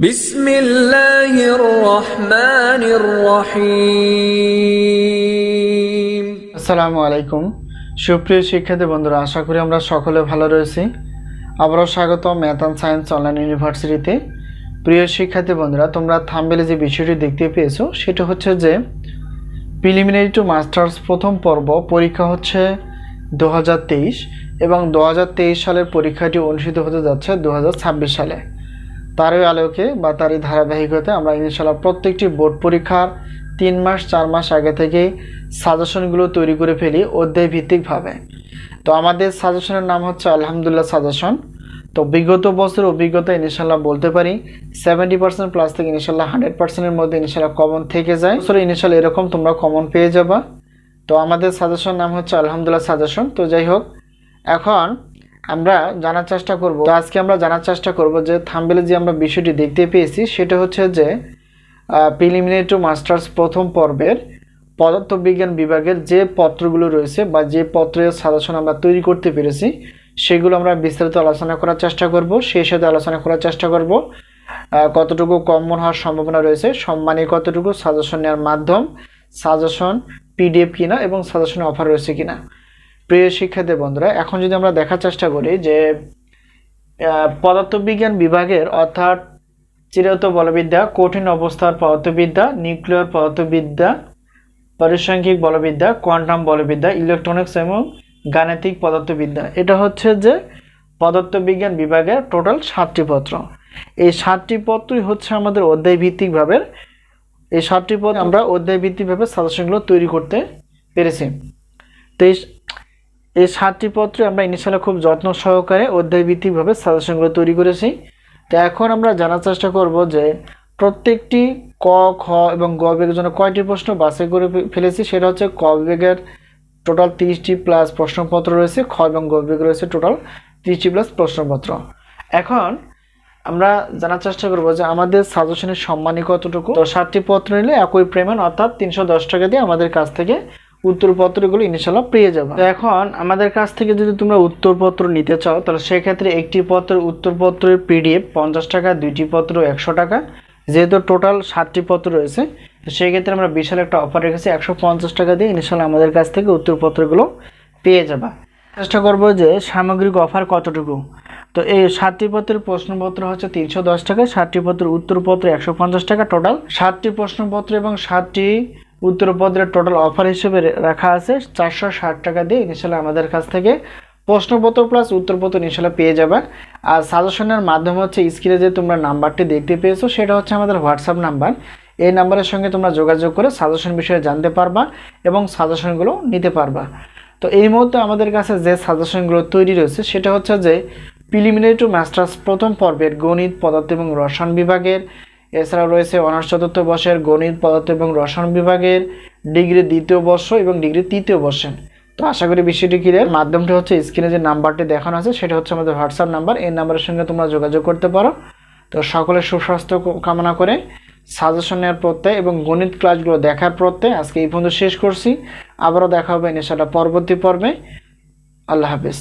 বিসমিল্লাহির রহমানির রহিম। আসসালামু আলাইকুম সুপ্রিয় শিক্ষার্থী বন্ধুরা, আশা করি আমরা সকলে ভালো রয়েছি। আবারও স্বাগত ম্যাথ অ্যান্ড সায়েন্স অনলাইন ইউনিভার্সিটিতে। প্রিয় শিক্ষার্থী বন্ধুরা, তোমরা থাম্বনেলে যে বিষয়টি দেখতে পেয়েছো সেটা হচ্ছে যে প্রিলিমিনারি টু মাস্টার্স প্রথম পর্ব পরীক্ষা হচ্ছে 2023 এবং 2023 সালের পরীক্ষাটি অনুষ্ঠিত হতে যাচ্ছে 2026 সালে। তারই আলোকে বা তারই ধারাবাহিকতায় আমরা ইনশাআল্লাহ প্রত্যেকটি বোর্ড পরীক্ষার 3 মাস 4 মাস আগে থেকেই সাজেশনগুলো তৈরি করে ফেলি অধ্যায় ভিত্তিকভাবে। তো আমাদের সাজেশনের নাম হচ্ছে আলহামদুলিল্লাহ সাজেশন। তো বিগত বছর অভিজ্ঞতা ইনশাআল্লাহ বলতে পারি 70% প্লাস থেকে ইনশাআল্লাহ 100%-এর মধ্যে ইনশাআল্লাহ কমন থেকে যায়। বছর ইনশাআল্লাহ এরকম তোমরা কমন পেয়ে যাবা। তো আমাদের সাজেশন নাম হচ্ছে আলহামদুলিল্লাহ সাজেশন। তো যাই হোক, এখন আমরা জানার চেষ্টা করব। তো আজকে আমরা জানার চেষ্টা করব যে থাম্বনেলে যে আমরা বিষয়টি দেখতে পেয়েছি সেটা হচ্ছে যে প্রিলিমিনারি টু মাস্টার্স প্রথম পর্বের পদার্থবিজ্ঞান বিভাগের যে পত্রগুলো রয়েছে বা যে পত্রের সাজেশন আমরা তৈরি করতে পেরেছি সেগুলো আমরা বিস্তারিত আলোচনা করার চেষ্টা করব। সেই সাথে আলোচনা করার চেষ্টা করব কতটুকু কমন হওয়ার সম্ভাবনা রয়েছে, সম্মানী কতটুকু, সাজেশন নেওয়ার মাধ্যম, সাজেশন পিডিএফ কিনা এবং সাজেশনের অফার রয়েছে কিনা। প্রিয় শিক্ষার্থী বন্ধুরা, এখন যদি আমরা দেখার চেষ্টা করি যে পদার্থবিজ্ঞান বিভাগের অর্থাৎ চিরায়ত বলবিদ্যা, কঠিন অবস্থার পদার্থবিদ্যা, নিউক্লিয়ার পদার্থবিদ্যা, পরিসংখ্যিক বলবিদ্যা, কোয়ান্টাম বলবিদ্যা, ইলেকট্রনিক্স এবং গাণিতিক পদার্থবিদ্যা, এটা হচ্ছে যে পদার্থবিজ্ঞান বিভাগের টোটাল 7টি পত্র। এই 7টি পত্রই হচ্ছে আমাদের অধ্যায় ভিত্তিকভাবে, এই 7টি পত্র আমরা অধ্যায় ভিত্তিকভাবে সাজেশনগুলো তৈরি করতে পেরেছি। তো এই 7টি পত্রে আমরা ইনশাআল্লাহ খুব যত্ন সহকারে অধ্যায় ভিত্তিকভাবে সাজেশনগুলো তৈরি করেছি। তো এখন আমরা জানার চেষ্টা করব যে প্রত্যেকটি ক, খ এবং গ বিভাগের জন্য কয়টি প্রশ্ন বাছাই করে ফেলেছি। সেটা হচ্ছে ক বিভাগের টোটাল 30টি প্লাস প্রশ্নপত্র রয়েছে, খ এবং গ বিভাগে রয়েছে টোটাল 30টি প্লাস প্রশ্নপত্র। এখন আমরা জানার চেষ্টা করব যে আমাদের সাজেশনের সম্মানী কতটুকু। তো 7টি পত্র নিলে একই পরিমাণ অর্থাৎ 310 টাকা দিয়ে আমাদের কাছ থেকে উত্তরপত্রগুলো ইনশাআল্লাহ পেয়ে যাবে। তো এখন আমাদের কাছ থেকে যদি তোমরা উত্তরপত্র নিতে চাও তাহলে সেক্ষেত্রে একটি পত্রের উত্তরপত্রের পিডিএফ 50 টাকা, দুইটি পত্র 100 টাকা। যেহেতু টোটাল 7টি পত্র রয়েছে তো সেক্ষেত্রে আমরা বিশাল একটা অফার রেখেছি, 150 টাকা দিয়ে ইনশাআল্লাহ আমাদের কাছ থেকে উত্তরপত্রগুলো পেয়ে যাবা। চেষ্টা করব যে সামগ্রিক অফার কতটুকু। তো এই 7টি পত্রের প্রশ্নপত্র হচ্ছে 310 টাকা, 7টি পত্রের উত্তরপত্র 150 টাকা, টোটাল 7টি প্রশ্নপত্র এবং 7টি উত্তরপত্রের টোটাল অফার হিসেবে রাখা আছে 460 টাকা দিয়ে ইনশাআল্লাহ আমাদের কাছ থেকে প্রশ্নপত্র প্লাস উত্তরপত্র ইনশাআল্লাহ পেয়ে যাবে। আর সাজেশনের মাধ্যম হচ্ছে স্ক্রিনে যে তোমরা নাম্বারটি দেখতে পেয়েছো সেটা হচ্ছে আমাদের হোয়াটসঅ্যাপ নাম্বার। এই নাম্বারের সঙ্গে তোমরা যোগাযোগ করে সাজেশন বিষয়ে জানতে পারবা এবং সাজেশনগুলো নিতে পারবা। তো এই মুহূর্তে আমাদের কাছে যে সাজেশনগুলো তৈরি রয়েছে সেটা হচ্ছে যে প্রিলিমিনারি টু মাস্টার্স প্রথম পর্বের গণিত, পদার্থ এবং রসায়ন বিভাগের, এছাড়াও রয়েছে অনার্স চতুর্থ বর্ষের গণিত, পদার্থ এবং রসায়ন বিভাগের, ডিগ্রি দ্বিতীয় বর্ষ এবং ডিগ্রি তৃতীয় বর্ষের। তো আশা করি বিষয়টি ক্লিয়ার। মাধ্যমটি হচ্ছে স্ক্রিনে যে নাম্বারটি দেখানো আছে সেটা হচ্ছে আমাদের হোয়াটসঅ্যাপ নাম্বার। এই নাম্বারের সঙ্গে তোমরা যোগাযোগ করতে পারো। তো সকলের সুস্বাস্থ্য কামনা করে সাজেশন নেওয়ার প্রত্যয় এবং গণিত ক্লাসগুলো দেখার প্রত্যয় আজকে এই পর্যন্ত শেষ করছি। আবারও দেখা হবে ইনশাআল্লাহ পরবর্তী পর্বে। আল্লাহ হাফেজ।